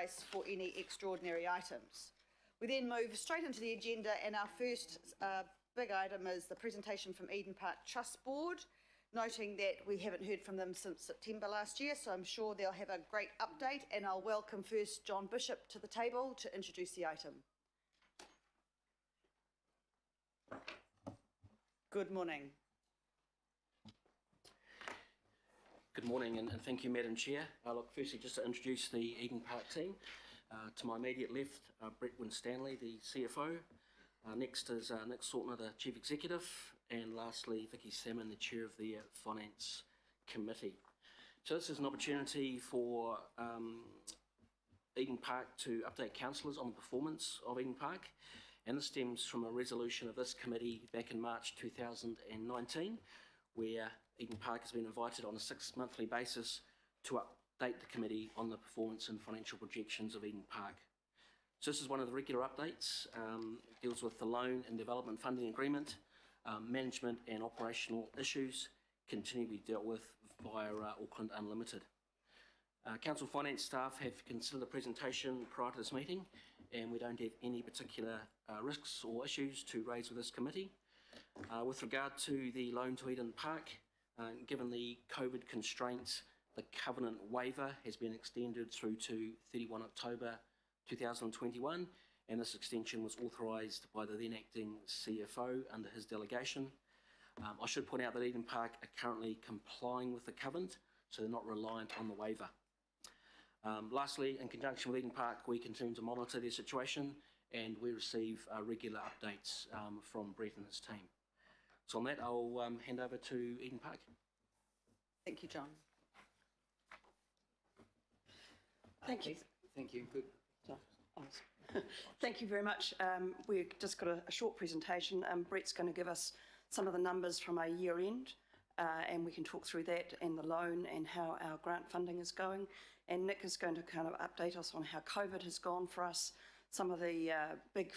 authorise for any extraordinary items. We then move straight into the agenda, and our first big item is the presentation from Eden Park Trust Board, noting that we haven't heard from them since September last year, so I'm sure they'll have a great update, and I'll welcome first John Bishop to the table to introduce the item. Good morning. Good morning, and thank you, Madam Chair. Look, firstly, just to introduce the Eden Park team. To my immediate left, Brett Winstanley, the CFO. Next is Nick Sortner, the Chief Executive, and lastly, Vicky Salmon, the Chair of the Finance Committee. So this is an opportunity for Eden Park to update councillors on the performance of Eden Park, and this stems from a resolution of this committee back in March 2019, where Eden Park has been invited on a 6-monthly basis to update the committee on the performance and financial projections of Eden Park. So this is one of the regular updates. It deals with the loan and development funding agreement, management and operational issues continue to be dealt with via Auckland Unlimited. Council finance staff have considered the presentation prior to this meeting, and we don't have any particular risks or issues to raise with this committee. With regard to the loan to Eden Park, given the COVID constraints, the covenant waiver has been extended through to 31 October 2021, and this extension was authorised by the then acting CFO under his delegation. I should point out that Eden Park are currently complying with the covenant, so they're not reliant on the waiver. Lastly, in conjunction with Eden Park, we continue to monitor their situation, and we receive regular updates from Brett and his team. So on that, I'll hand over to Eden Park. Thank you, John. Thank you. Thank you. Good. Thank you very much. We've just got a short presentation. Brett's going to give us some of the numbers from our year end, and we can talk through that and the loan and how our grant funding is going. And Nick is going to kind of update us on how COVID has gone for us, some of the big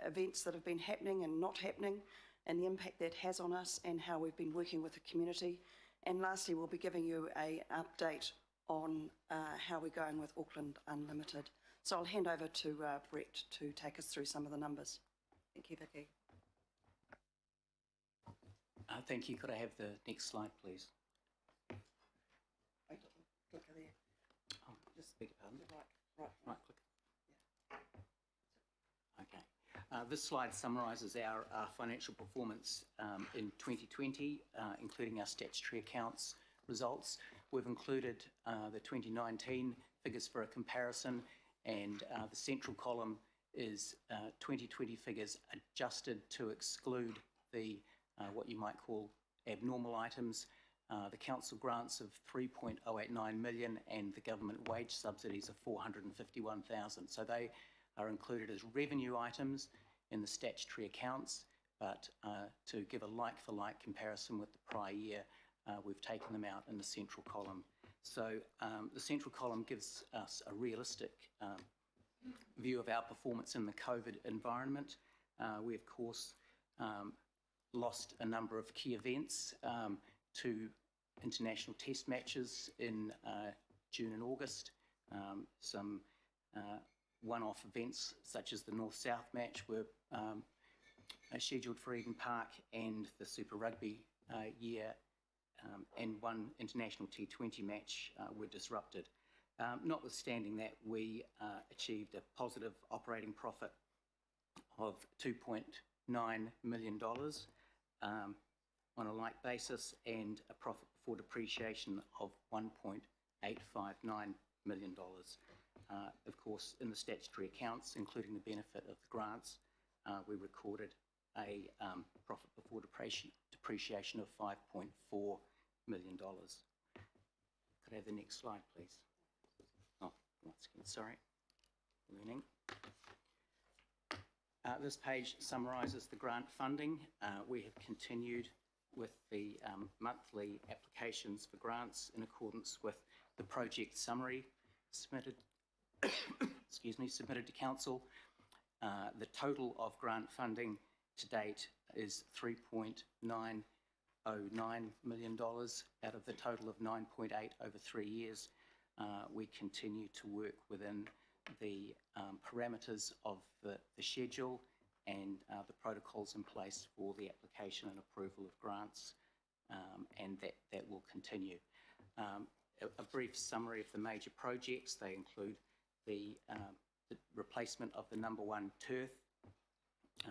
events that have been happening and not happening, and the impact that has on us, and how we've been working with the community. And lastly, we'll be giving you an update on how we're going with Auckland Unlimited. So I'll hand over to Brett to take us through some of the numbers. Thank you, Vicky. Thank you. Could I have the next slide, please? Click there. Oh, just beg your pardon. Right click. Yeah. Okay. This slide summarises our financial performance in 2020, including our statutory accounts results. We've included the 2019 figures for a comparison, and the central column is 2020 figures adjusted to exclude the what you might call abnormal items, the council grants of 3.089 million and the government wage subsidies of 451,000. So they are included as revenue items in the statutory accounts, but to give a like-for-like comparison with the prior year, we've taken them out in the central column. So the central column gives us a realistic view of our performance in the COVID environment. We, of course, lost a number of key events to international test matches in June and August. Some one-off events such as the North-South match were scheduled for Eden Park, and the Super Rugby year and one international T20 match were disrupted. Notwithstanding that, we achieved a positive operating profit of $2.9 million on a like basis, and a profit before depreciation of $1.859 million. Of course, in the statutory accounts, including the benefit of the grants, we recorded a profit before depreciation of $5.4 million. Could I have the next slide, please? Oh, once again, sorry. Learning. This page summarises the grant funding. We have continued with the monthly applications for grants in accordance with the project summary submitted, submitted to Council. The total of grant funding to date is $3.909 million out of the total of 9.8 over 3 years. We continue to work within the parameters of the schedule and the protocols in place for the application and approval of grants, and that will continue. A brief summary of the major projects: they include the replacement of the number 1 turf.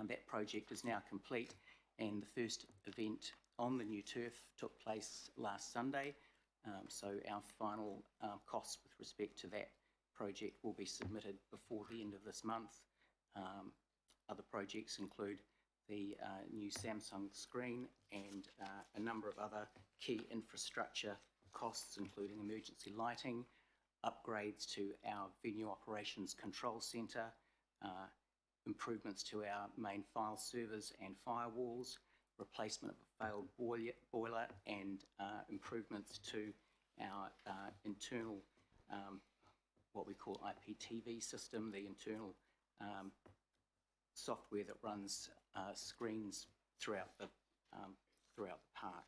That project is now complete, and the first event on the new turf took place last Sunday. So our final costs with respect to that project will be submitted before the end of this month. Other projects include the new Samsung screen and a number of other key infrastructure costs, including emergency lighting, upgrades to our venue operations control centre, improvements to our main file servers and firewalls, replacement of a failed boiler, and improvements to our internal, what we call IPTV system, the internal software that runs screens throughout the park.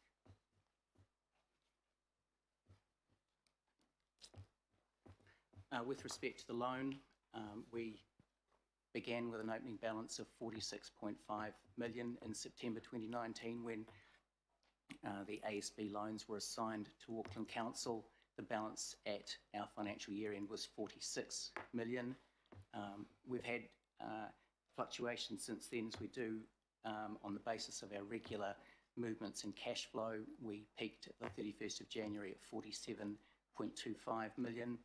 With respect to the loan, we began with an opening balance of 46.5 million in September 2019 when the ASB loans were assigned to Auckland Council. The balance at our financial year end was 46 million. We've had fluctuations since then, as we do on the basis of our regular movements in cash flow. We peaked at the 31st of January at 47.25 million.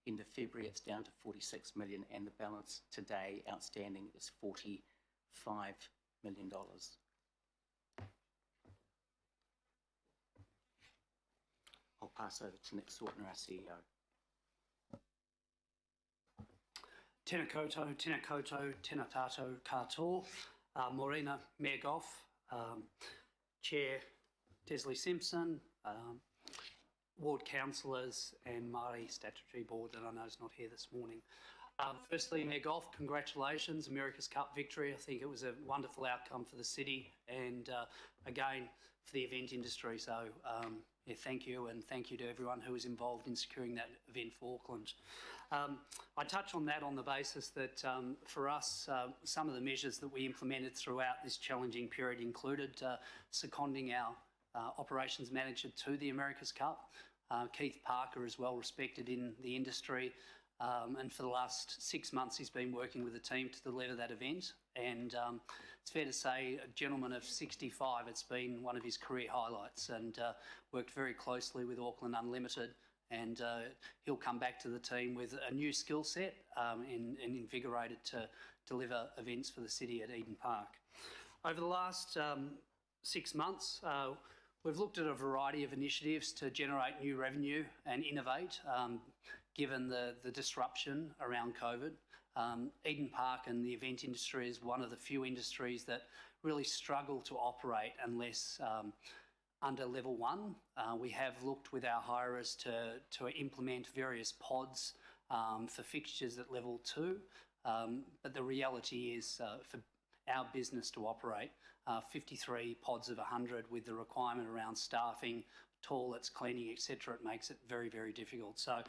End of February, it's down to 46 million, and the balance today outstanding is $45 million. I'll pass over to Nick Sortner, our CEO. Tēnā koutou, tēnā koutou, tēnā tātou katoa. Morena Mayor Goff, Chair Desley Simpson, Ward Councillors and Māori Statutory Board that I know is not here this morning. Firstly, Mayor Goff, congratulations, America's Cup victory. I think it was a wonderful outcome for the city and again for the event industry. So yeah, thank you, and thank you to everyone who was involved in securing that event for Auckland. I touch on that on the basis that for us, some of the measures that we implemented throughout this challenging period included seconding our operations manager to the America's Cup. Keith Parker is well respected in the industry, and for the last 6 months he's been working with the team to deliver that event, and it's fair to say, a gentleman of 65, it's been one of his career highlights, and worked very closely with Auckland Unlimited, and he'll come back to the team with a new skill set and invigorated to deliver events for the city at Eden Park. Over the last 6 months, we've looked at a variety of initiatives to generate new revenue and innovate, given the disruption around COVID. Eden Park and the event industry is one of the few industries that really struggle to operate unless under level 1. We have looked with our hirers to implement various pods for fixtures at level 2, but the reality is for our business to operate, 53 pods of 100 with the requirement around staffing, toilets, cleaning, etc., it makes it very, very difficult. So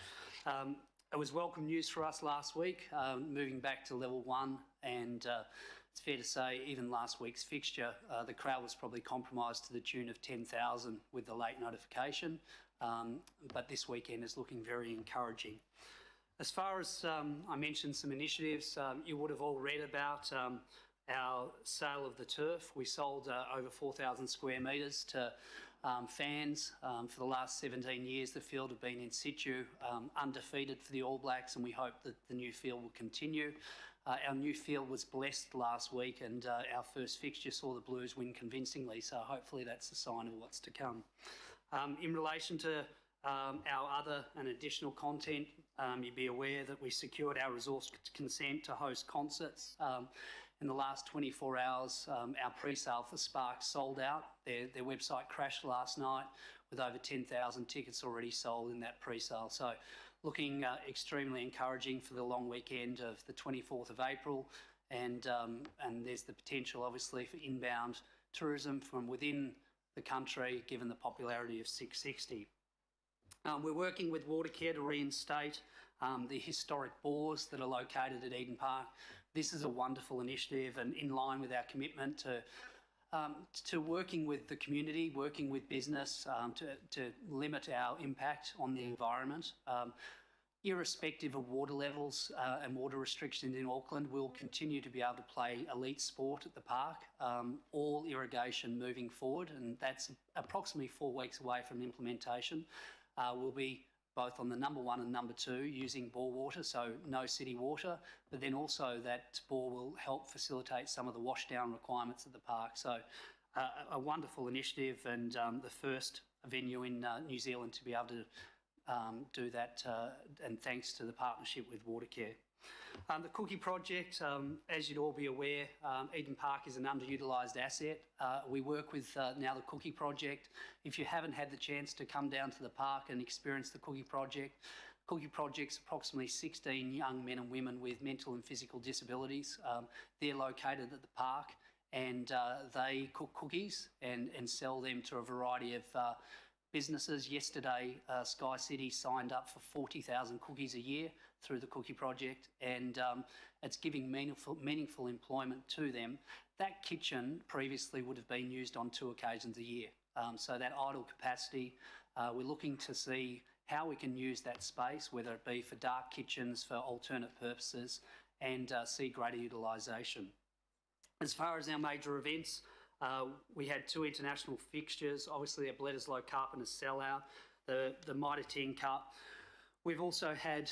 it was welcome news for us last week, moving back to level 1, and it's fair to say even last week's fixture, the crowd was probably compromised to the tune of 10,000 with the late notification, but this weekend is looking very encouraging. As far as I mentioned some initiatives, you would have all read about our sale of the turf. We sold over 4,000 square metres to fans. For the last 17 years, the field have been in situ, undefeated for the All Blacks, and we hope that the new field will continue. Our new field was blessed last week, and our first fixture saw the Blues win convincingly, so hopefully that's a sign of what's to come. In relation to our other and additional content, you'd be aware that we secured our resource consent to host concerts. In the last 24 hours, our pre-sale for Sparks sold out. Their website crashed last night with over 10,000 tickets already sold in that pre-sale. So looking extremely encouraging for the long weekend of the 24th of April. And there's the potential, obviously, for inbound tourism from within the country, given the popularity of 660. We're working with Watercare to reinstate the historic bores that are located at Eden Park. This is a wonderful initiative and in line with our commitment to working with the community, working with business to limit our impact on the environment. Irrespective of water levels and water restrictions in Auckland, we'll continue to be able to play elite sport at the park, all irrigation moving forward, and that's approximately 4 weeks away from implementation. We'll be both on the number 1 and number 2 using bore water, so no city water, but then also that bore will help facilitate some of the washdown requirements at the park. So a wonderful initiative, and the first venue in New Zealand to be able to do that, and thanks to the partnership with Watercare. The Cookie Project, as you'd all be aware, Eden Park is an underutilised asset. We work with now the Cookie Project. If you haven't had the chance to come down to the park and experience the Cookie Project's approximately 16 young men and women with mental and physical disabilities. They're located at the park, and they cook cookies and sell them to a variety of businesses. Yesterday, Sky City signed up for 40,000 cookies a year through the Cookie Project, and it's giving meaningful employment to them. That kitchen previously would have been used on 2 occasions a year. So that idle capacity, we're looking to see how we can use that space, whether it be for dark kitchens, for alternate purposes, and see greater utilisation. As far as our major events, we had 2 international fixtures, obviously a Bledisloe Cup and a sellout, the Mitre 10 Cup. We've also had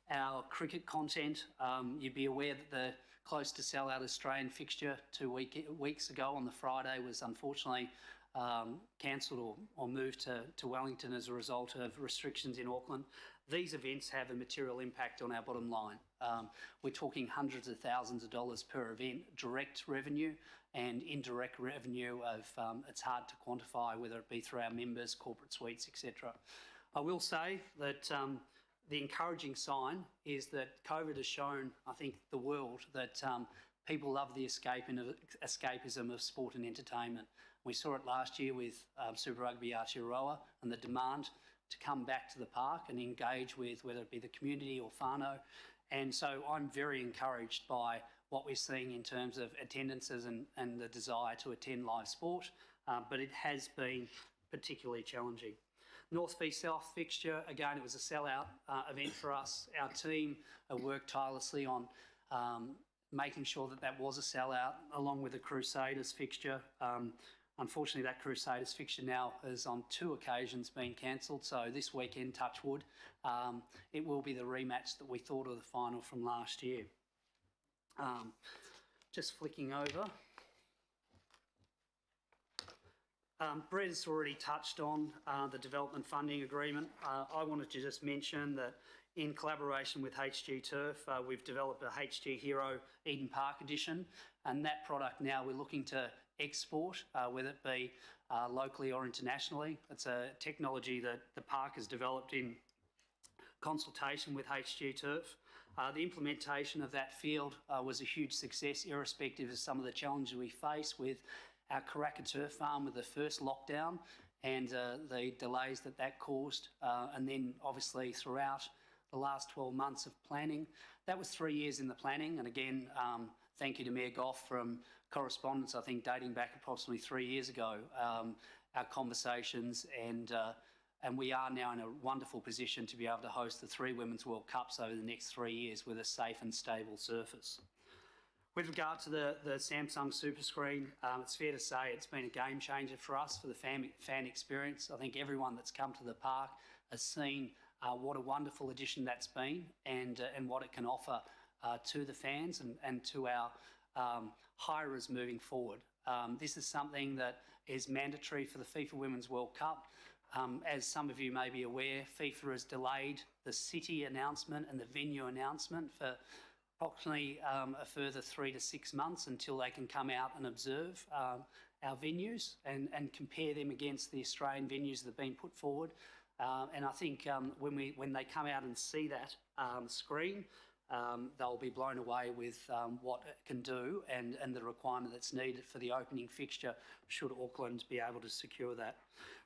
our cricket content. You'd be aware that the close to sellout Australian fixture 2 weeks ago on the Friday was unfortunately cancelled or moved to Wellington as a result of restrictions in Auckland. These events have a material impact on our bottom line. We're talking hundreds of thousands of dollars per event, direct revenue, and indirect revenue of, it's hard to quantify, whether it be through our members, corporate suites, etc. I will say that the encouraging sign is that COVID has shown, I think, the world that people love the escapism of sport and entertainment. We saw it last year with Super Rugby Aotearoa and the demand to come back to the park and engage with, whether it be the community or whānau. And so I'm very encouraged by what we're seeing in terms of attendances and the desire to attend live sport, but it has been particularly challenging. North v South fixture, again, it was a sellout event for us. Our team worked tirelessly on making sure that that was a sellout, along with the Crusaders fixture. Unfortunately, that Crusaders fixture now has on 2 occasions been cancelled, so this weekend, touch wood, it will be the rematch that we thought of the final from last year. Just flicking over. Brett has already touched on the development funding agreement. I wanted to just mention that in collaboration with HG Turf, we've developed a HG Hero Eden Park edition, and that product now we're looking to export, whether it be locally or internationally. It's a technology that the park has developed in consultation with HG Turf. The implementation of that field was a huge success, irrespective of some of the challenges we face with our Karaka Turf Farm with the first lockdown and the delays that caused, and then obviously throughout the last 12 months of planning. That was 3 years in the planning, and again, thank you to Mayor Goff from correspondence, I think dating back approximately 3 years ago, our conversations, and we are now in a wonderful position to be able to host the 3 Women's World Cups over the next 3 years with a safe and stable surface. With regard to the Samsung Super Screen, it's fair to say it's been a game changer for us, for the fan experience. I think everyone that's come to the park has seen what a wonderful addition that's been, and what it can offer to the fans and to our hirers moving forward. This is something that is mandatory for the FIFA Women's World Cup. As some of you may be aware, FIFA has delayed the city announcement and the venue announcement for approximately a further 3 to 6 months until they can come out and observe our venues and compare them against the Australian venues that have been put forward. And I think when they come out and see that screen, they'll be blown away with what it can do and the requirement that's needed for the opening fixture should Auckland be able to secure that.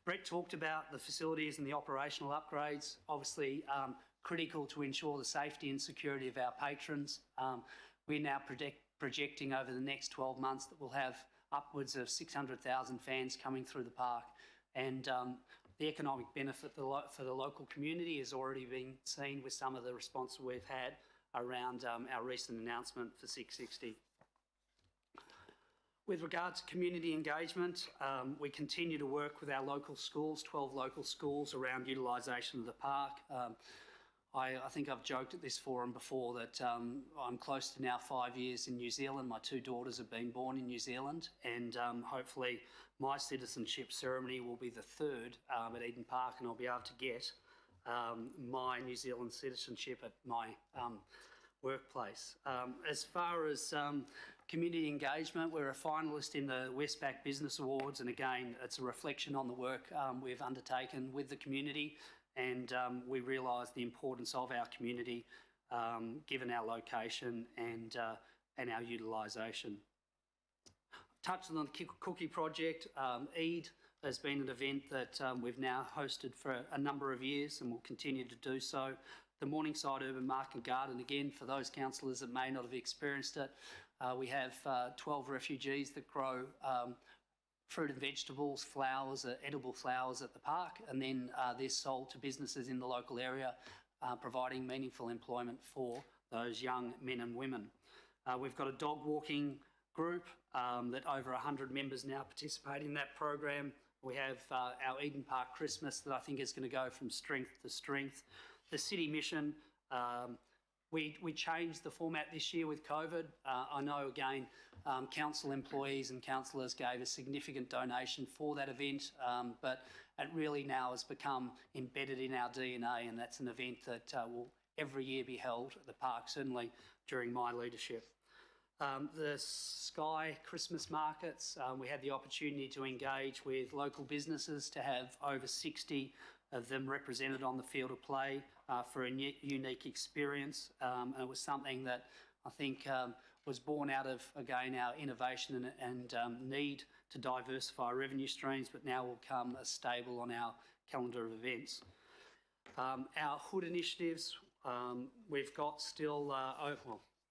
Brett talked about the facilities and the operational upgrades, obviously critical to ensure the safety and security of our patrons. We're now projecting over the next 12 months that we'll have upwards of 600,000 fans coming through the park, and the economic benefit for the local community has already been seen with some of the response we've had around our recent announcement for 660. With regard to community engagement, we continue to work with our local schools, 12 local schools, around utilisation of the park. I think I've joked at this forum before that I'm close to now 5 years in New Zealand. My two daughters have been born in New Zealand, and hopefully my citizenship ceremony will be the third at Eden Park, and I'll be able to get my New Zealand citizenship at my workplace. As far as community engagement, we're a finalist in the Westpac Business Awards, and again, it's a reflection on the work we've undertaken with the community, and we realise the importance of our community given our location and our utilisation. Touching on the Cookie Project, Eid has been an event that we've now hosted for a number of years and will continue to do so. The Morningside Urban Market Garden, again, for those councillors that may not have experienced it, we have 12 refugees that grow fruit and vegetables, flowers, edible flowers at the park, and then they're sold to businesses in the local area, providing meaningful employment for those young men and women. We've got a dog walking group that over 100 members now participate in that program. We have our Eden Park Christmas that I think is going to go from strength to strength. The City Mission, we changed the format this year with COVID. I know, again, council employees and councillors gave a significant donation for that event, but it really now has become embedded in our DNA, and that's an event that will every year be held at the park, certainly during my leadership. The Sky Christmas markets, we had the opportunity to engage with local businesses to have over 60 of them represented on the field of play for a unique experience. And it was something that I think was born out of, again, our innovation and need to diversify revenue streams, but now will come as stable on our calendar of events. Our hood initiatives, we've got still,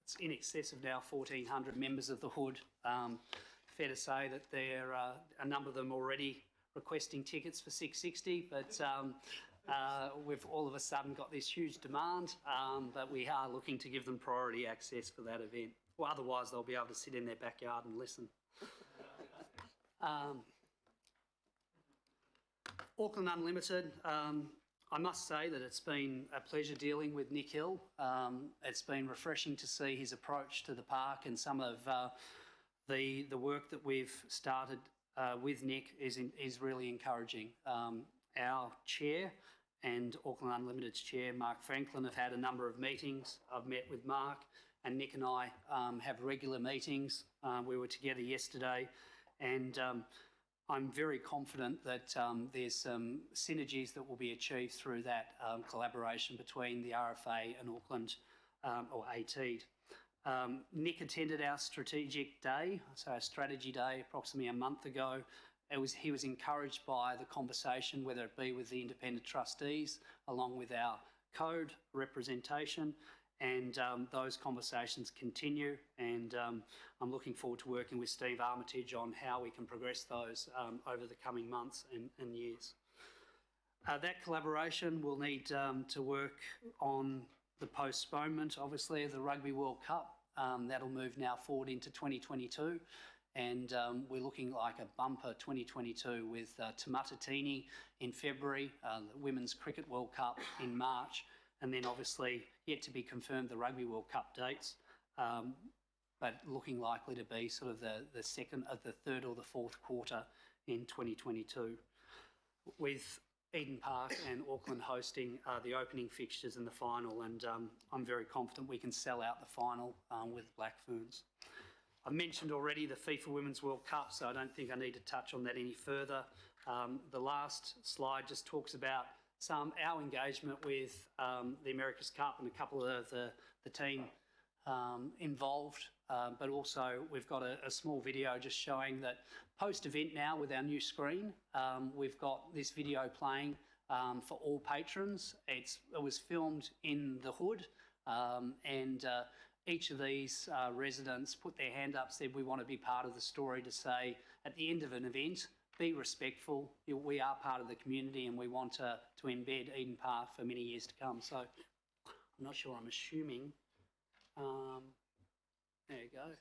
it's in excess of now 1,400 members of the hood. Fair to say that there are a number of them already requesting tickets for 660, but we've all of a sudden got this huge demand, but we are looking to give them priority access for that event. Well, otherwise they'll be able to sit in their backyard and listen. Auckland Unlimited, I must say that it's been a pleasure dealing with Nick Hill. It's been refreshing to see his approach to the park, and some of the work that we've started with Nick is really encouraging. Our chair and Auckland Unlimited's chair, Mark Franklin, have had a number of meetings. I've met with Mark, and Nick and I have regular meetings. We were together yesterday, and I'm very confident that there's some synergies that will be achieved through that collaboration between the RFA and Auckland, or AT. Nick attended our strategic day, so our strategy day, approximately a month ago. He was encouraged by the conversation, whether it be with the independent trustees, along with our code representation, and those conversations continue, and I'm looking forward to working with Steve Armitage on how we can progress those over the coming months and years. That collaboration will need to work on the postponement, obviously, of the Rugby World Cup. That'll move now forward into 2022, and we're looking like a bumper 2022 with Te Matatini in February, the Women's Cricket World Cup in March, and then obviously yet to be confirmed the Rugby World Cup dates, but looking likely to be sort of the second of the third or the fourth quarter in 2022, with Eden Park and Auckland hosting the opening fixtures in the final, and I'm very confident we can sell out the final with Black Ferns. I've mentioned already the FIFA Women's World Cup, so I don't think I need to touch on that any further. The last slide just talks about our engagement with the America's Cup and a couple of the team involved, but also we've got a small video just showing that post-event now with our new screen, we've got this video playing for all patrons. It was filmed in the hood, and each of these residents put their hand up, said we want to be part of the story, to say at the end of an event, be respectful. We are part of the community and we want to embed Eden Park for many years to come. So I'm not sure, I'm assuming. There you go.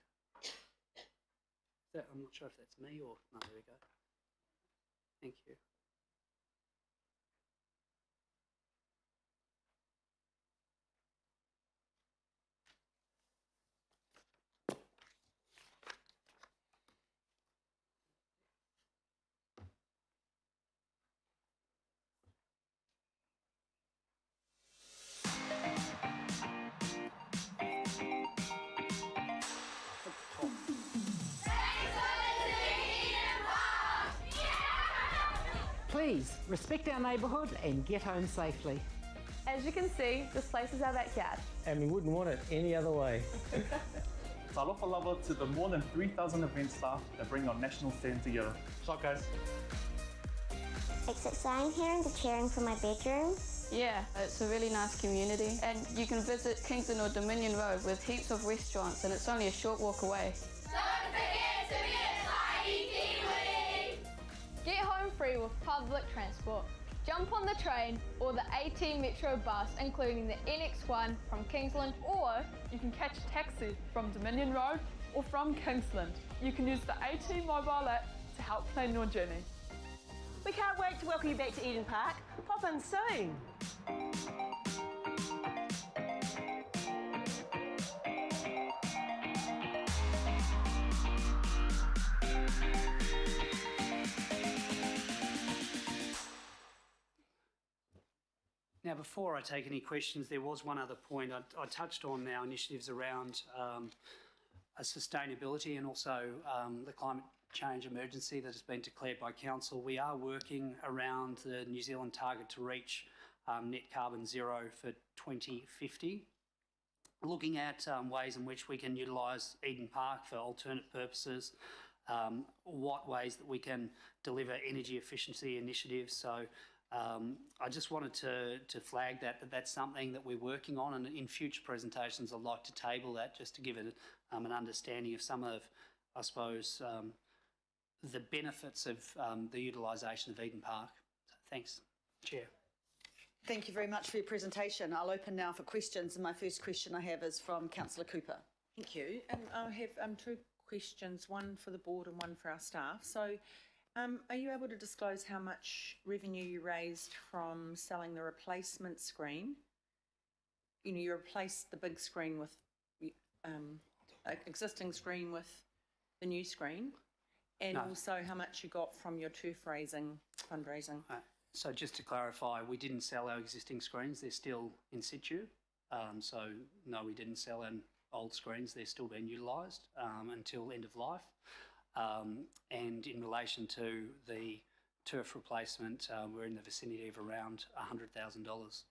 I'm not sure if that's me or, no, there we go. Thank you. Please respect our neighbourhood and get home safely. As you can see, this place is our backyard. And we wouldn't want it any other way. Talofa lava to the more than 3,000 event staff that bring our national stand together. Shot, guys. It's exciting hearing the cheering from my bedroom. Yeah, it's a really nice community, and you can visit Kingston or Dominion Road with heaps of restaurants, and it's only a short walk away. Don't forget to be a tiny Kiwi! Get home free with public transport. Jump on the train or the 18 Metro bus, including the NX1 from Kingsland, or you can catch a taxi from Dominion Road or from Kingsland. You can use the AT mobile app to help plan your journey. We can't wait to welcome you back to Eden Park. Pop in soon. Now, before I take any questions, there was one other point. I touched on our initiatives around sustainability and also the climate change emergency that has been declared by Council. We are working around the New Zealand target to reach net carbon zero for 2050, looking at ways in which we can utilise Eden Park for alternate purposes, what ways that we can deliver energy efficiency initiatives. So I just wanted to flag that that's something that we're working on, and in future presentations I'd like to table that just to give it an understanding of some of, I suppose, the benefits of the utilisation of Eden Park. So thanks, Chair. Thank you very much for your presentation. I'll open now for questions, and my first question I have is from Councillor Cooper. Thank you. And I have two questions, one for the board and one for our staff. So are you able to disclose how much revenue you raised from selling the replacement screen? You know, you replaced the big screen with existing screen with the new screen, and also how much you got from your turf fundraising. So just to clarify, we didn't sell our existing screens, they're still in situ. So no, we didn't sell our old screens, they're still being utilised until end of life. And in relation to the turf replacement, we're in the vicinity of around $100,000.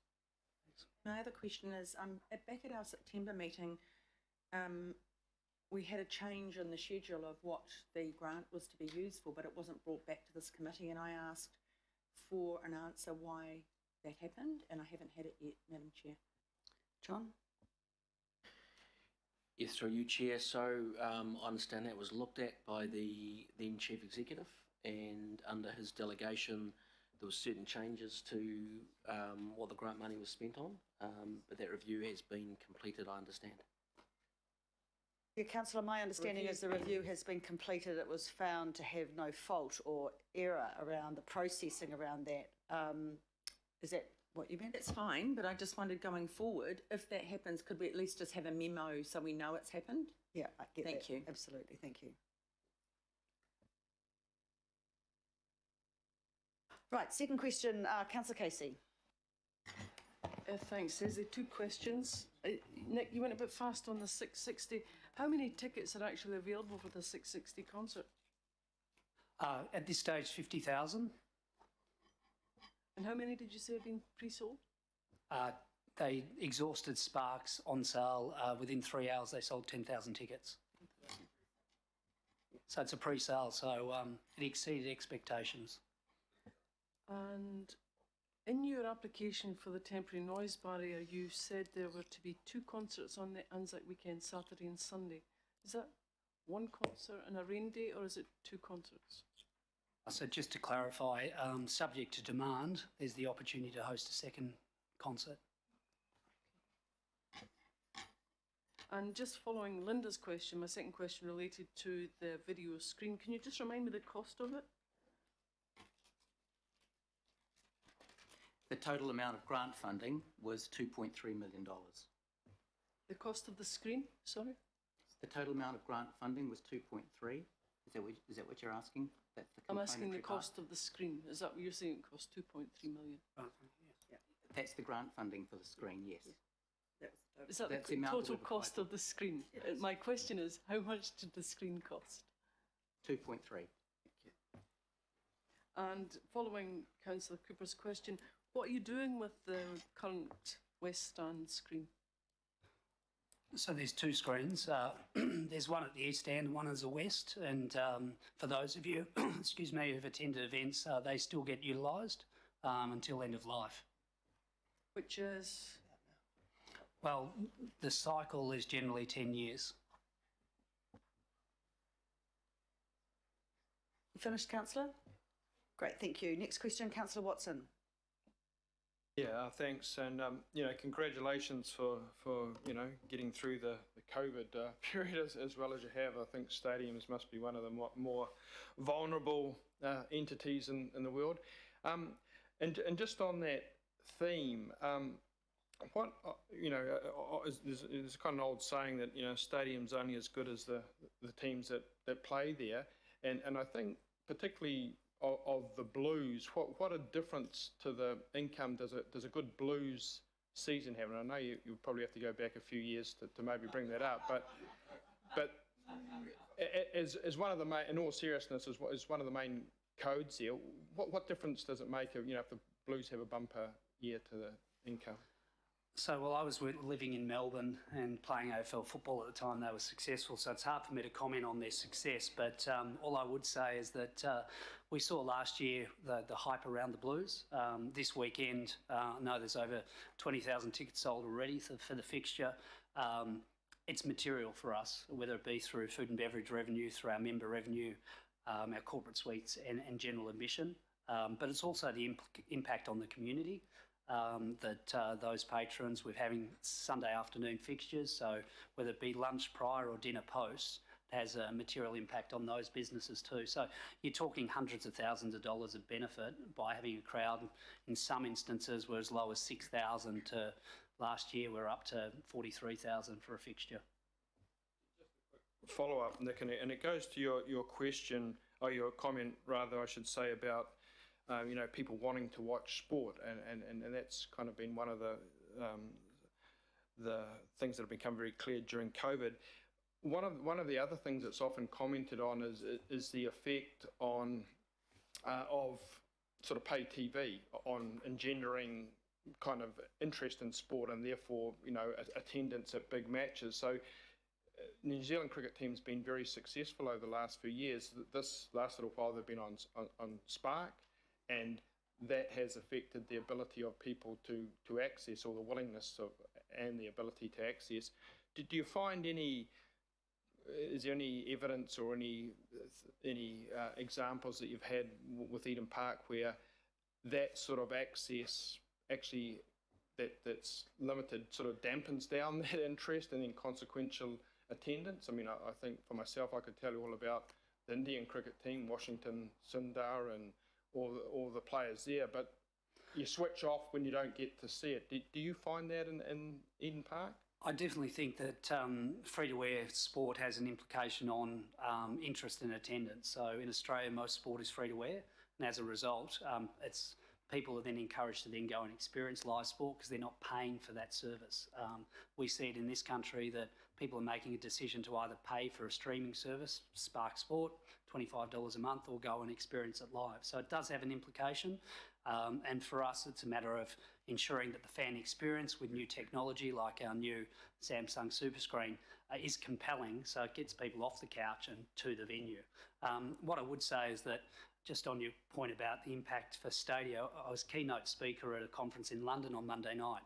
My other question is, back at our September meeting, we had a change in the schedule of what the grant was to be used for, but it wasn't brought back to this committee, and I asked for an answer why that happened, and I haven't had it yet, Madam Chair. John? Yes, through you, Chair. So I understand that was looked at by the then Chief Executive, and under his delegation there were certain changes to what the grant money was spent on, but that review has been completed, I understand. Yeah, Councillor, my understanding is the review has been completed. It was found to have no fault or error around the processing around that. Is that what you meant? That's fine, but I just wondered going forward, if that happens, could we at least just have a memo so we know it's happened? Yeah, I get that. Thank you. Absolutely, thank you. Right, second question, Councillor Casey. Thanks. There's the two questions. Nick, you went a bit fast on the 660. How many tickets are actually available for the 660 concert? At this stage, 50,000. And how many did you say have been pre-sold? they exhausted Sparks on sale. Within 3 hours, they sold 10,000 tickets. So it's a pre-sale, so it exceeded expectations. And in your application for the temporary noise barrier, you said there were to be 2 concerts on the Anzac weekend, Saturday and Sunday. Is that 1 concert and a rain day, or is it 2 concerts? So just to clarify, subject to demand, there's the opportunity to host a second concert. And just following Linda's question, my second question related to the video screen, can you just remind me the cost of it? The total amount of grant funding was $2.3 million. The cost of the screen, sorry? The total amount of grant funding was 2.3. Is that what you're asking? That's the I'm asking the componentary part? cost of the screen. Is that what you're saying? It cost 2.3 million? That's the grant funding for the screen, yes. Is that That's the the amount that total we've cost of the screen? My question is, how much did the screen cost? 2.3. And following Councillor Cooper's question, what are you doing with the current West Stand screen? So there's 2 screens. There's one at the east end and one at the west. And for those of you, excuse me, who've attended events, they still get utilised until end of life. Which is? Well, the cycle is generally 10 years. You finished, Councillor? Great, thank you. Next question, Councillor Watson. Yeah, thanks, and congratulations for getting through the COVID period as well as you have. I think stadiums must be one of the more vulnerable entities in the world. And just on that theme, what there's kind of an old saying that stadium's only as good as the teams that play there, and I think particularly of the Blues, what a difference to the income does a good Blues season have? And I know you probably have to go back a few years to maybe bring that up, but as one of the main, in all seriousness, as one of the main codes here, what difference does it make if the Blues have a bumper year to the income? So, well, I was living in Melbourne and playing AFL football at the time they were successful, so it's hard for me to comment on their success, but all I would say is that we saw last year the hype around the Blues. This weekend, I know there's over 20,000 tickets sold already for the fixture. It's material for us, whether it be through food and beverage revenue, through our member revenue, our corporate suites and general admission, but it's also the impact on the community. That those patrons, we're having Sunday afternoon fixtures, so whether it be lunch prior or dinner post, it has a material impact on those businesses too. So you're talking hundreds of thousands of dollars of benefit by having a crowd. In some instances, we're as low as 6,000 to last year we're up to 43,000 for a fixture. Follow up, Nick, and it goes to your question, or your comment rather, I should say, about people wanting to watch sport, and that's kind of been one of the things that have become very clear during COVID. One of the other things that's often commented on is the effect on of sort of pay TV on engendering kind of interest in sport and therefore attendance at big matches. So New Zealand cricket team's been very successful over the last few years. This last little while they've been on Spark, and that has affected the ability of people to access, or the willingness of and the ability to access. Do you find is there any evidence or any examples that you've had with Eden Park where that sort of access actually that's limited sort of dampens down that interest and then consequential attendance? I mean, I think for myself, I could tell you all about the Indian cricket team, Washington Sundar, and all the players there, but you switch off when you don't get to see it. Do you find that in Eden Park? I definitely think that free-to-air sport has an implication on interest and attendance. So in Australia, most sport is free-to-air, and as a result, people are then encouraged to then go and experience live sport because they're not paying for that service. We see it in this country that people are making a decision to either pay for a streaming service, Spark Sport, $25 a month, or go and experience it live. So it does have an implication. And for us, it's a matter of, ensuring that the fan experience with new technology like our new Samsung Super Screen is compelling, so it gets people off the couch and to the venue. What I would say is that, just on your point about the impact for Stadia, I was keynote speaker at a conference in London on Monday night.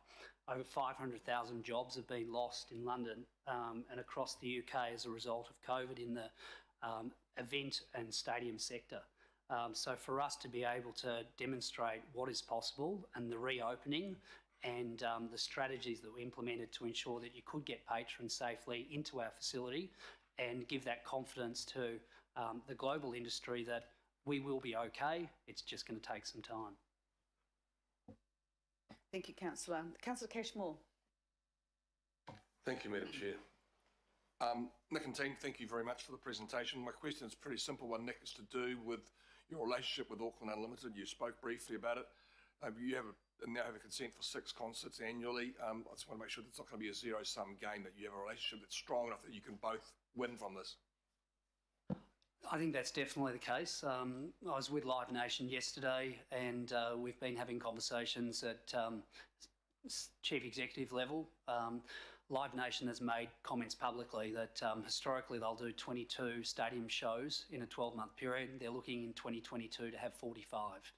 Over 500,000 jobs have been lost in London and across the UK as a result of COVID in the event and stadium sector. So for us to be able to demonstrate what is possible and the reopening and the strategies that we implemented to ensure that you could get patrons safely into our facility and give that confidence to the global industry that we will be okay, it's just going to take some time. Thank you, Councillor. Councillor Cashmore. Thank you, Madam Chair. Nick and team, thank you very much for the presentation. My question is a pretty simple one, Nick. It's to do with your relationship with Auckland Unlimited. You spoke briefly about it. You now have a consent for 6 concerts annually. I just want to make sure that it's not going to be a zero-sum game, that you have a relationship that's strong enough that you can both win from this. I think that's definitely the case. I was with Live Nation yesterday, and we've been having conversations at chief executive level. Live Nation has made comments publicly that historically they'll do 22 stadium shows in a 12-month period. They're looking in 2022 to have 45.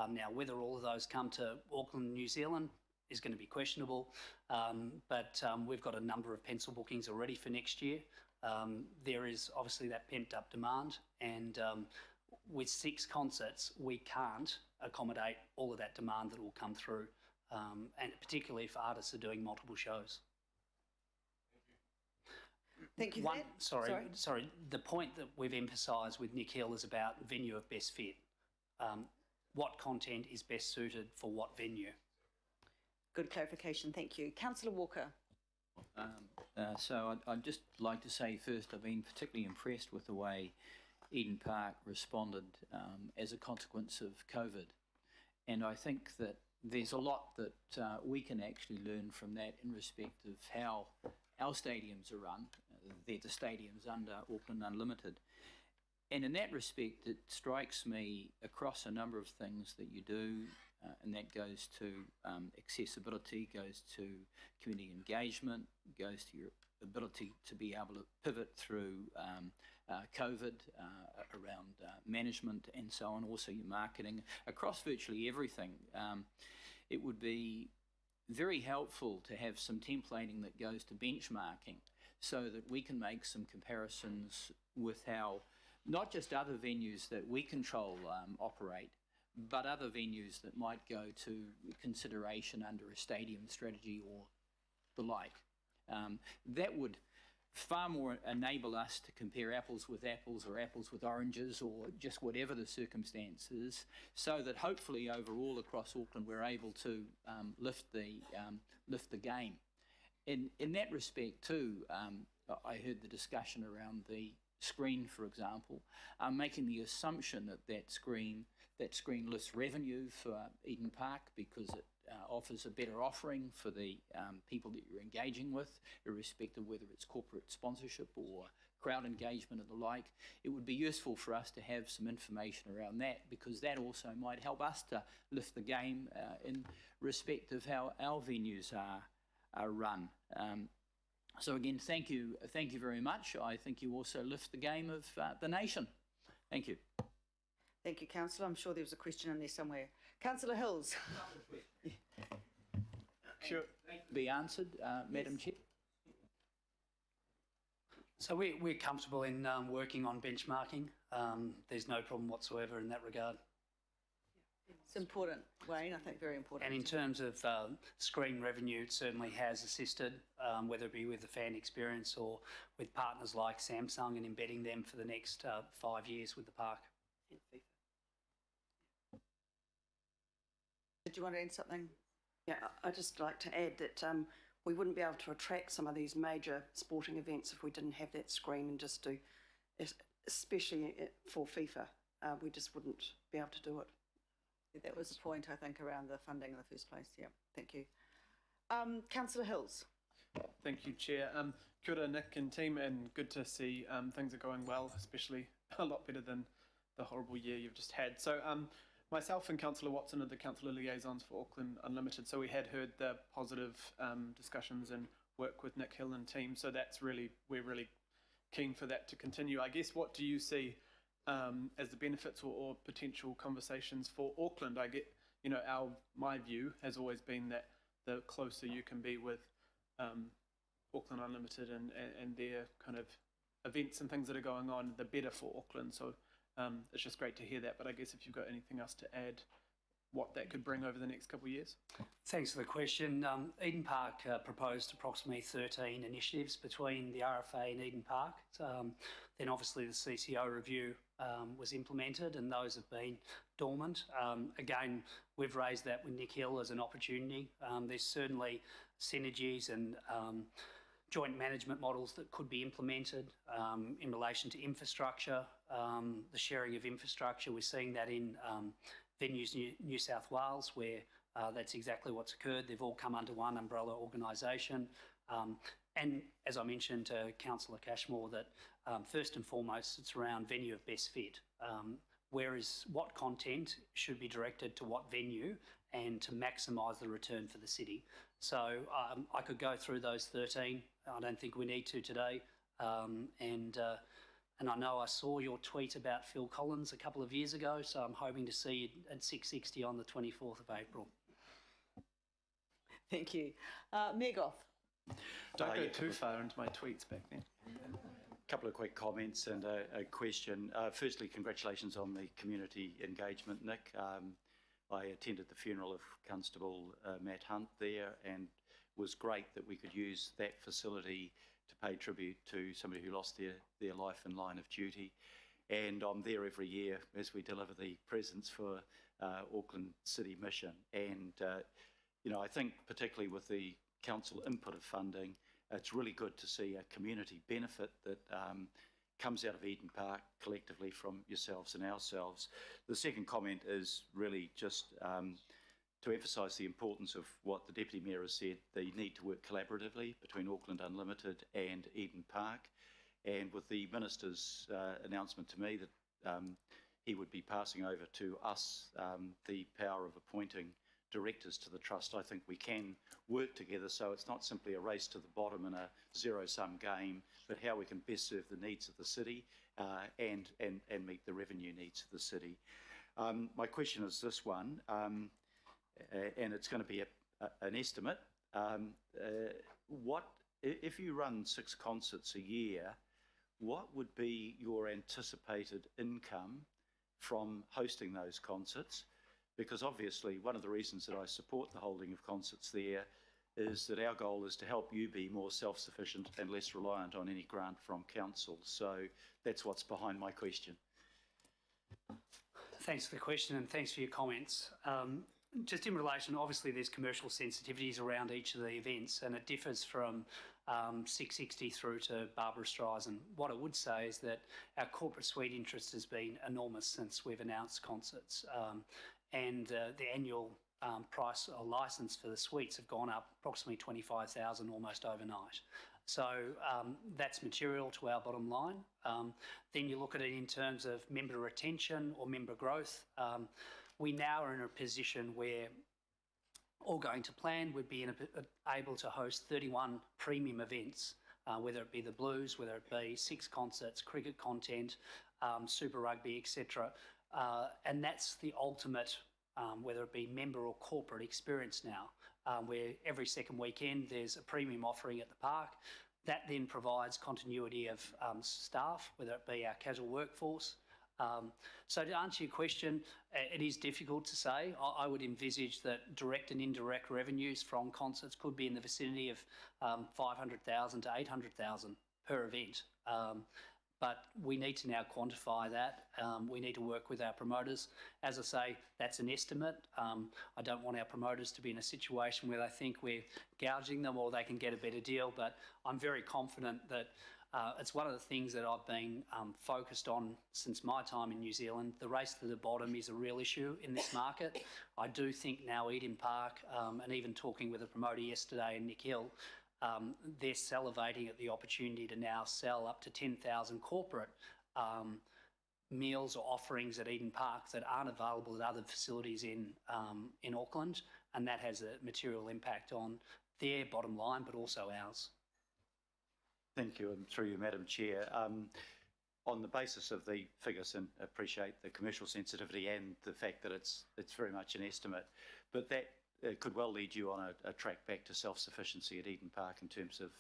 Now, whether all of those come to Auckland, New Zealand is going to be questionable, but we've got a number of pencil bookings already for next year. There is obviously that pent-up demand, and with 6 concerts, we can't accommodate all of that demand that will come through, and particularly if artists are doing multiple shows. Thank you. Sorry. The point that we've emphasised with Nick Hill is about venue of best fit. What content is best suited for what venue? Good clarification, thank you. Councillor Walker. So I'd just like to say first, I've been particularly impressed with the way Eden Park responded as a consequence of COVID. And I think that there's a lot that we can actually learn from that in respect of how our stadiums are run. They're the stadiums under Auckland Unlimited. And in that respect, it strikes me across a number of things that you do, and that goes to accessibility, goes to community engagement, goes to your ability to be able to pivot through COVID around management and so on, also your marketing, across virtually everything. It would be very helpful to have some templating that goes to benchmarking so that we can make some comparisons with how not just other venues that we control operate, but other venues that might go to consideration under a stadium strategy or the like. That would far more enable us to compare apples with apples or apples with oranges or just whatever the circumstances, so that hopefully overall across Auckland we're able to lift the game. In that respect too, I heard the discussion around the screen, for example. I'm making the assumption that that screen lifts revenue for Eden Park because it offers a better offering for the people that you're engaging with, irrespective of whether it's corporate sponsorship or crowd engagement and the like. It would be useful for us to have some information around that, because that also might help us to lift the game in respect of how our venues are run. So again, thank you very much. I think you also lift the game of the nation. Thank you. Thank you, Councillor. I'm sure there was a question in there somewhere. Councillor Hills. Sure. Be answered, Madam Chair. So we're comfortable in working on benchmarking. There's no problem whatsoever in that regard. It's important, Wayne, I think very important. And in terms of screen revenue, it certainly has assisted, whether it be with the fan experience or with partners like Samsung and embedding them for the next 5 years with the park. Did you want to add something? Yeah, I'd just like to add that we wouldn't be able to attract some of these major sporting events if we didn't have that screen and just do, especially for FIFA, we just wouldn't be able to do it. That was the point, I think, around the funding in the first place. Yeah, thank you. Councillor Hills. Thank you, Chair. Kia ora, Nick and team, and good to see things are going well, especially a lot better than the horrible year you've just had. So myself and Councillor Watson are the councillor liaisons for Auckland Unlimited, so we had heard the positive discussions and work with Nick Hill and team, so we're really keen for that to continue. I guess, what do you see as the benefits or potential conversations for Auckland? I get, my view has always been that the closer you can be with Auckland Unlimited and their kind of events and things that are going on, the better for Auckland. So it's just great to hear that. But I guess if you've got anything else to add, what that could bring over the next couple of years. Thanks for the question. Eden Park proposed approximately 13 initiatives between the RFA and Eden Park. Then obviously the CCO review was implemented, and those have been dormant. Again, we've raised that with Nick Hill as an opportunity. There's certainly synergies and joint management models that could be implemented in relation to infrastructure, the sharing of infrastructure. We're seeing that in Venues New South Wales, where that's exactly what's occurred. They've all come under one umbrella organisation. And as I mentioned to Councillor Cashmore, that first and foremost, it's around venue of best fit. Whereas what content should be directed to what venue and to maximise the return for the city. So I could go through those 13. I don't think we need to today. And I know I saw your tweet about Phil Collins a couple of years ago, so I'm hoping to see you at 6:60 on the 24th of April. Thank you. Mayor Goff. Don't go too far into my tweets back then. A couple of quick comments and a question. Firstly, congratulations on the community engagement, Nick. I attended the funeral of Constable Matt Hunt there, and it was great that we could use that facility to pay tribute to somebody who lost their life in line of duty. And I'm there every year as we deliver the presents for Auckland City Mission. And, I think particularly with the council input of funding, it's really good to see a community benefit that comes out of Eden Park collectively from yourselves and ourselves. The second comment is really just to emphasise the importance of what the Deputy Mayor has said, the need to work collaboratively between Auckland Unlimited and Eden Park. And with the Minister's announcement to me that he would be passing over to us the power of appointing directors to the Trust, I think we can work together, so it's not simply a race to the bottom in a zero-sum game, but how we can best serve the needs of the city and meet the revenue needs of the city. My question is this one, and it's going to be an estimate. What if you run 6 concerts a year, what would be your anticipated income from hosting those concerts? Because obviously one of the reasons that I support the holding of concerts there is that our goal is to help you be more self-sufficient and less reliant on any grant from council. So that's what's behind my question. Thanks for the question and thanks for your comments. Just in relation, obviously there's commercial sensitivities around each of the events, and it differs from 660 through to Barbara Streisand. What I would say is that our corporate suite interest has been enormous since we've announced concerts, and the annual price or licence for the suites have gone up approximately 25,000 almost overnight. So that's material to our bottom line. Then you look at it in terms of member retention or member growth. We now are in a position where, all going to plan, we'd be able to host 31 premium events, whether it be the Blues, whether it be 6 concerts, cricket content, Super Rugby, etc. And that's the ultimate, whether it be member or corporate experience now, where every second weekend there's a premium offering at the park. That then provides continuity of staff, whether it be our casual workforce. So to answer your question, it is difficult to say. I would envisage that direct and indirect revenues from concerts could be in the vicinity of 500,000 to 800,000 per event. But we need to now quantify that. We need to work with our promoters. As I say, that's an estimate. I don't want our promoters to be in a situation where they think we're gouging them or they can get a better deal, but I'm very confident that it's one of the things that I've been focused on since my time in New Zealand. The race to the bottom is a real issue in this market. I do think now Eden Park, and even talking with a promoter yesterday in Nick Hill, they're salivating at the opportunity to now sell up to 10,000 corporate meals or offerings at Eden Park that aren't available at other facilities in Auckland, and that has a material impact on their bottom line, but also ours. Thank you, and through you, Madam Chair. On the basis of the figures, and appreciate the commercial sensitivity and the fact that it's very much an estimate, but that could well lead you on a track back to self-sufficiency at Eden Park in terms of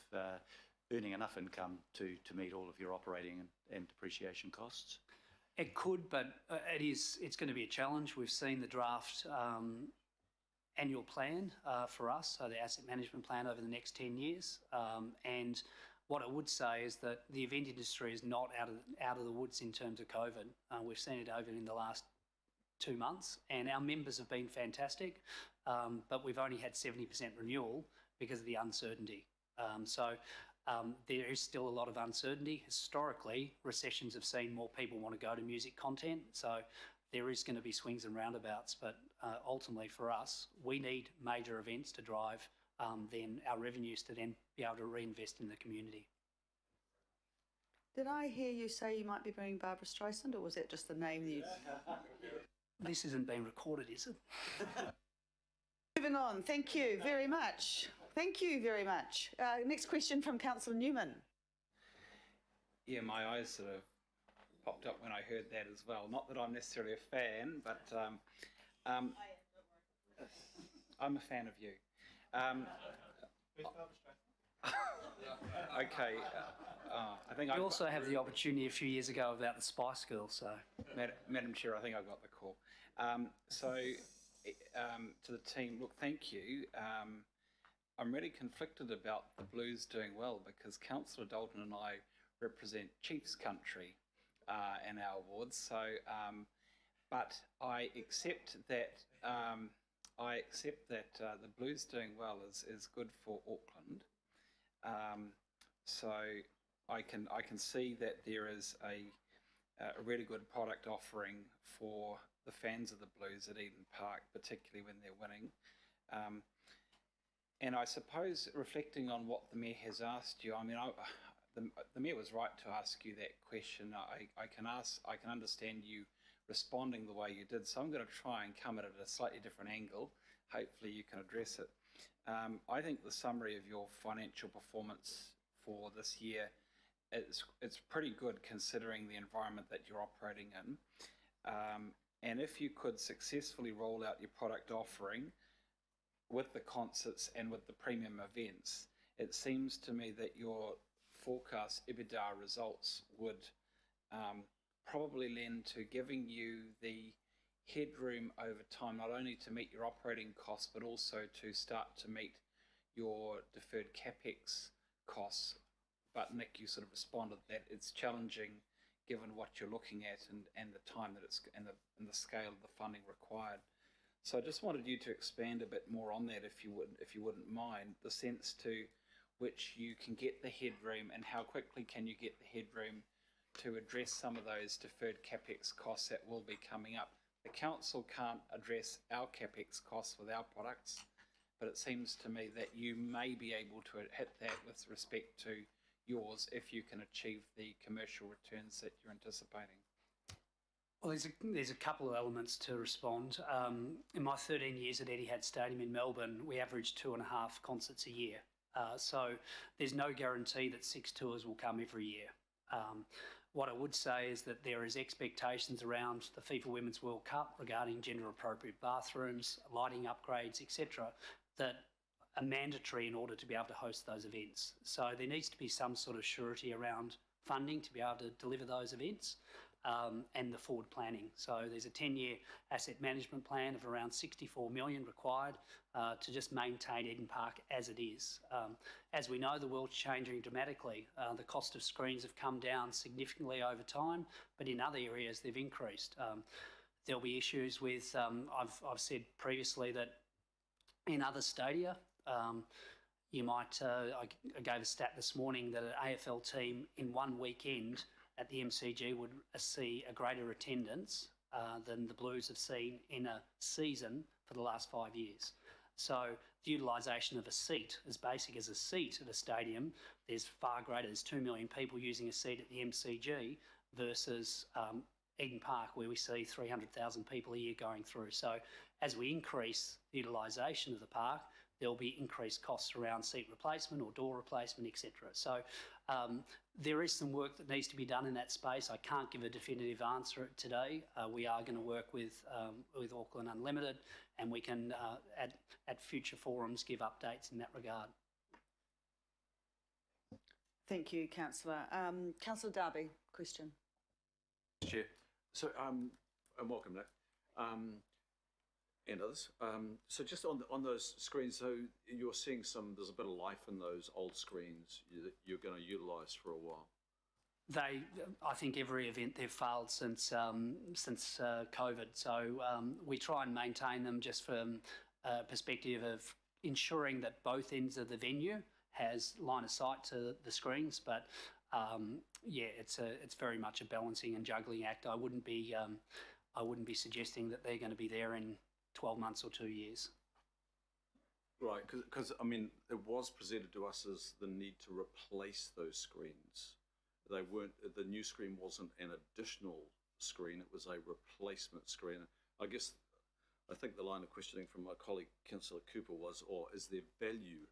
earning enough income to meet all of your operating and depreciation costs. It could, but it's going to be a challenge. We've seen the draft annual plan for us, so the asset management plan over the next 10 years, and what I would say is that the event industry is not out of the woods in terms of COVID. We've seen it over in the last 2 months, and our members have been fantastic, but we've only had 70% renewal because of the uncertainty. There is still a lot of uncertainty. Historically, recessions have seen more people want to go to music content, so there is going to be swings and roundabouts, but ultimately for us, we need major events to drive then our revenues to then be able to reinvest in the community. Did I hear you say you might be bringing Barbara Streisand, or was that just the name that you... This isn't being recorded, is it? Moving on, thank you very much. Thank you very much. Next question from Councillor Newman. Yeah, my eyes sort of popped up when I heard that as well. Not that I'm necessarily a fan, but I'm a fan of you. Okay. I think I also have the opportunity a few years ago about the Spice Girls. So, Madam Chair, I think I got the call. To the team, look, thank you. I'm really conflicted about the Blues doing well because Councillor Dalton and I represent Chiefs country in our awards. So, but I accept that. The Blues doing well is good for Auckland. So I can see that there is a really good product offering for the fans of the Blues at Eden Park, particularly when they're winning. And I suppose reflecting on what the Mayor has asked you, I mean, the Mayor was right to ask you that question. I can understand you responding the way you did, so I'm going to try and come at it at a slightly different angle. Hopefully you can address it. I think the summary of your financial performance for this year it's pretty good considering the environment that you're operating in. And if you could successfully roll out your product offering with the concerts and with the premium events, it seems to me that your forecast EBITDA results would probably lend to giving you the headroom over time, not only to meet your operating costs, but also to start to meet your deferred CapEx costs. But Nick, you sort of responded that it's challenging given what you're looking at and the time that it's and the scale of the funding required. So I just wanted you to expand a bit more on that, if you wouldn't mind, the sense to which you can get the headroom and how quickly can you get the headroom to address some of those deferred CapEx costs that will be coming up. The council can't address our CapEx costs with our products, but it seems to me that you may be able to hit that with respect to yours if you can achieve the commercial returns that you're anticipating. Well, there's a couple of elements to respond. In my 13 years at Etihad Stadium in Melbourne, we averaged 2.5 concerts a year. So there's no guarantee that 6 tours will come every year. What I would say is that there is expectations around the FIFA Women's World Cup regarding gender-appropriate bathrooms, lighting upgrades, etc., that are mandatory in order to be able to host those events. So there needs to be some sort of surety around funding to be able to deliver those events. And the forward planning. So there's a 10-year asset management plan of around 64 million required to just maintain Eden Park as it is. As we know, the world's changing dramatically. The cost of screens have come down significantly over time, but in other areas they've increased. There'll be issues with, I've said previously that in other stadia, you might, I gave a stat this morning that an AFL team in one weekend at the MCG would see a greater attendance than the Blues have seen in a season for the last 5 years. So the utilisation of a seat, as basic as a seat at a stadium, there's far greater. There's 2 million people using a seat at the MCG versus Eden Park, where we see 300,000 people a year going through. So as we increase the utilisation of the park, there'll be increased costs around seat replacement or door replacement, etc. So there is some work that needs to be done in that space. I can't give a definitive answer today. We are going to work with Auckland Unlimited, and we can, at future forums, give updates in that regard. Thank you, Councillor. Councillor Darby, question. Chair. So, and welcome, Nick, and others. So just on those screens, so you're seeing there's a bit of life in those old screens that you're going to utilise for a while. I think every event they've failed since COVID. So we try and maintain them just from a perspective of ensuring that both ends of the venue has line of sight to the screens. But yeah, it's very much a balancing and juggling act. I wouldn't be suggesting that they're going to be there in 12 months or 2 years. Right, because I mean, it was presented to us as the need to replace those screens. They weren't. The new screen wasn't an additional screen; it was a replacement screen. I think the line of questioning from my colleague Councillor Cooper was, or is there value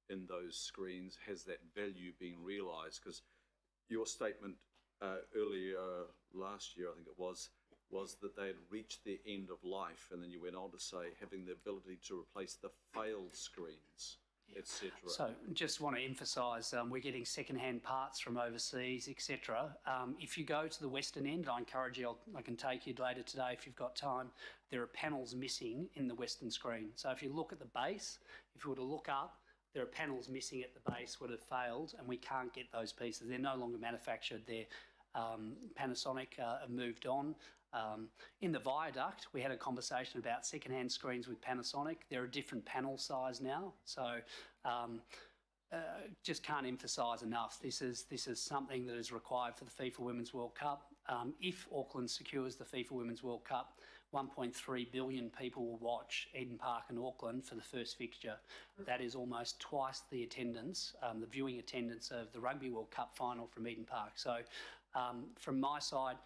in those screens? Has that value been realised? Because your statement earlier last year, I think it was that they had reached their end of life, and then you went on to say having the ability to replace the failed screens, etc. So just want to emphasise, we're getting second-hand parts from overseas, etc. If you go to the western end, I encourage you, I can take you later today if you've got time, there are panels missing in the western screen. So if you look at the base, if you were to look up, there are panels missing at the base that have failed, and we can't get those pieces. They're no longer manufactured. They're Panasonic have moved on. In the viaduct, we had a conversation about second-hand screens with Panasonic. They're a different panel size now, so just can't emphasise enough. This is something that is required for the FIFA Women's World Cup. If Auckland secures the FIFA Women's World Cup, 1.3 billion people will watch Eden Park and Auckland for the first fixture. That is almost twice the attendance, the viewing attendance of the Rugby World Cup final from Eden Park. So from my side,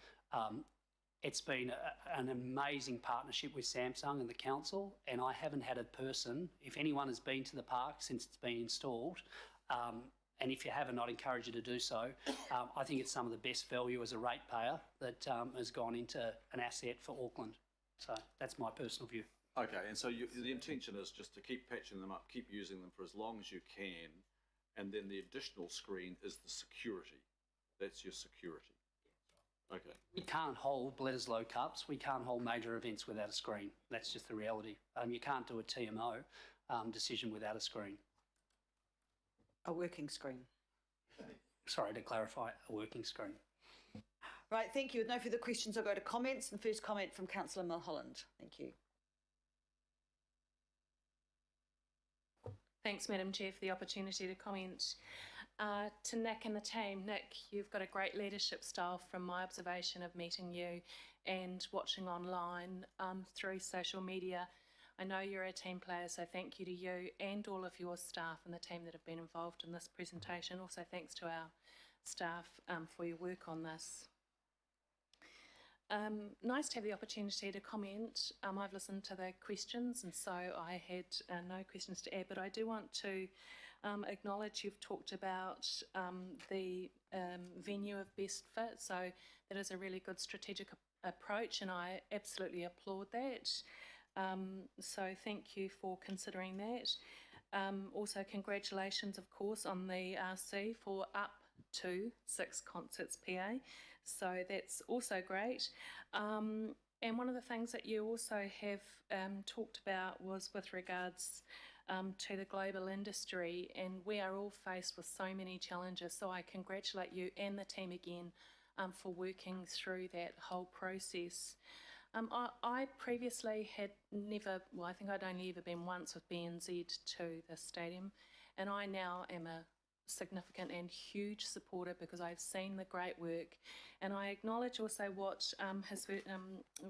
it's been an amazing partnership with Samsung and the council, and I haven't had a person, if anyone has been to the park since it's been installed, and if you haven't, I'd encourage you to do so. I think it's some of the best value as a ratepayer that has gone into an asset for Auckland. So that's my personal view. Okay, and so the intention is just to keep patching them up, keep using them for as long as you can, and then the additional screen is the security. That's your security. Okay. We can't hold Bledisloe Cups, we can't hold major events without a screen. That's just the reality. You can't do a TMO decision without a screen. A working screen. Sorry, to clarify, a working screen. Right, thank you. With no further questions, I'll go to comments. And first comment from Councillor Mulholland. Thank you. Thanks, Madam Chair, for the opportunity to comment. To Nick and the team, Nick, you've got a great leadership style from my observation of meeting you and watching online through social media. I know you're a team player, so thank you to you and all of your staff and the team that have been involved in this presentation. Also, thanks to our staff for your work on this. Nice to have the opportunity to comment. I've listened to the questions, and so I had no questions to add, but I do want to acknowledge you've talked about the venue of best fit, so that is a really good strategic approach, and I absolutely applaud that. So thank you for considering that. Also, congratulations, of course, on the RC for up to 6 concerts PA. So that's also great. And one of the things that you also have talked about was with regards to the global industry, and we are all faced with so many challenges. So I congratulate you and the team again for working through that whole process. I previously had never, well, I think I'd only ever been once with BNZ to the stadium, and I now am a significant and huge supporter because I've seen the great work, and I acknowledge also what His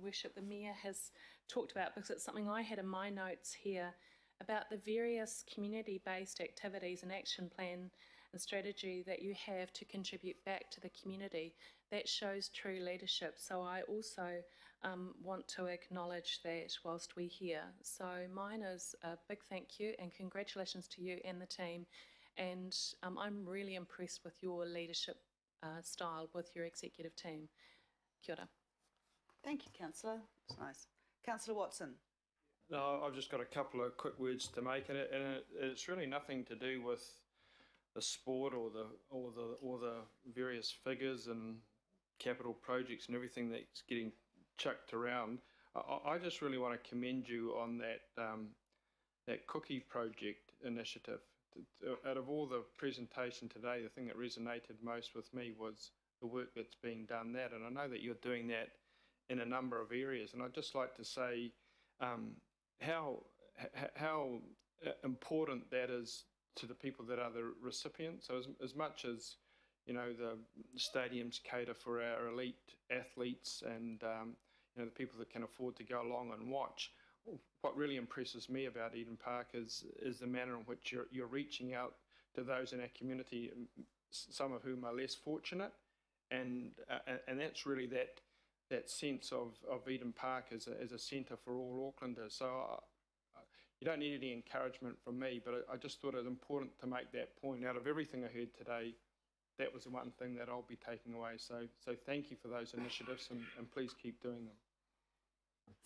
Worship the Mayor has talked about, because it's something I had in my notes here about the various community-based activities and action plans strategy that you have to contribute back to the community. That shows true leadership. So I also want to acknowledge that whilst we're here. So mine is a big thank you and congratulations to you and the team. And I'm really impressed with your leadership style with your executive team. Kia ora. Thank you, Councillor. That's nice. Councillor Watson. No, I've just got a couple of quick words to make, and it's really nothing to do with the sport or the various figures and capital projects and everything that's getting chucked around. I just really want to commend you on that cookie project initiative. Out of all the presentation today, the thing that resonated most with me was the work that's being done there, and I know that you're doing that in a number of areas, and I'd just like to say how important that is to the people that are the recipients. So as much as, you know, the stadiums cater for our elite athletes and you know, the people that can afford to go along and watch, what really impresses me about Eden Park is the manner in which you're reaching out to those in our community, some of whom are less fortunate, and that's really that sense of Eden Park as a centre for all Aucklanders. So you don't need any encouragement from me, but I just thought it important to make that point. Out of everything I heard today, that was the one thing that I'll be taking away. So thank you for those initiatives, and please keep doing them.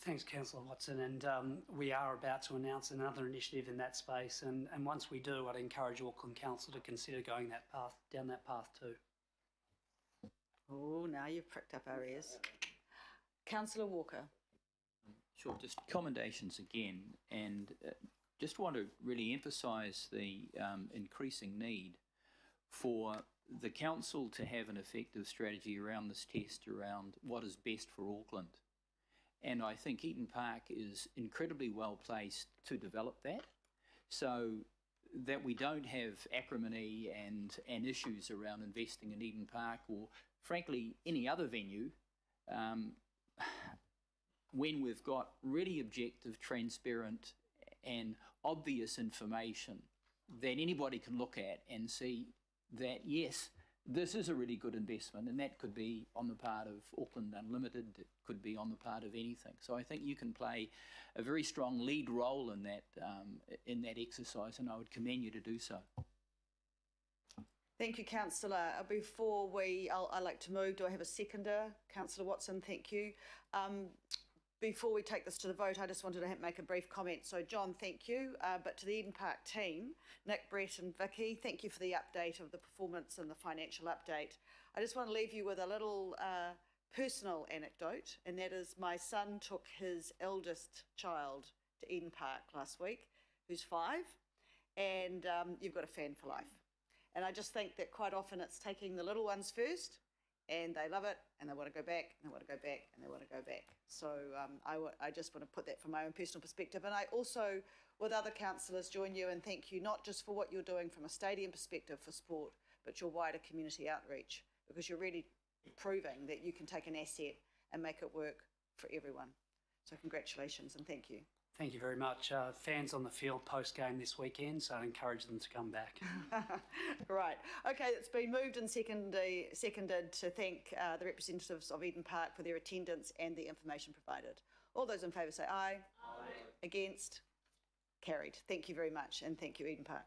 Thanks, Councillor Watson, and we are about to announce another initiative in that space, and once we do, I'd encourage Auckland Council to consider going down that path too. Oh, now you've pricked up our ears. Councillor Walker. Sure, just commendations again, and just want to really emphasise the increasing need for the council to have an effective strategy around this test, around what is best for Auckland. And I think Eden Park is incredibly well placed to develop that, so that we don't have acrimony and issues around investing in Eden Park or, frankly, any other venue, when we've got really objective, transparent and obvious information that anybody can look at and see that, yes, this is a really good investment, and that could be on the part of Auckland Unlimited, it could be on the part of anything. So I think you can play a very strong lead role in that exercise, and I would commend you to do so. Thank you, Councillor. Before I'd like to move, do I have a seconder? Councillor Watson, thank you. Before we take this to the vote, I just wanted to make a brief comment. So, John, thank you. But to the Eden Park team, Nick, Brett and Vicky, thank you for the update of the performance and the financial update. I just want to leave you with a little personal anecdote, and that is my son took his eldest child to Eden Park last week, who's 5, and you've got a fan for life. And I just think that quite often it's taking the little ones first, and they love it, and they want to go back, and they want to go back, and they want to go back. So I just want to put that from my own personal perspective. And I also, with other councillors, join you and thank you not just for what you're doing from a stadium perspective for sport, but your wider community outreach, because you're really proving that you can take an asset and make it work for everyone. So congratulations and thank you. Thank you very much. Fans on the field post-game this weekend, so I encourage them to come back. Right. Okay, it's been moved and seconded to thank the representatives of Eden Park for their attendance and the information provided. All those in favour say aye. Aye. Against? Carried. Thank you very much, and thank you, Eden Park.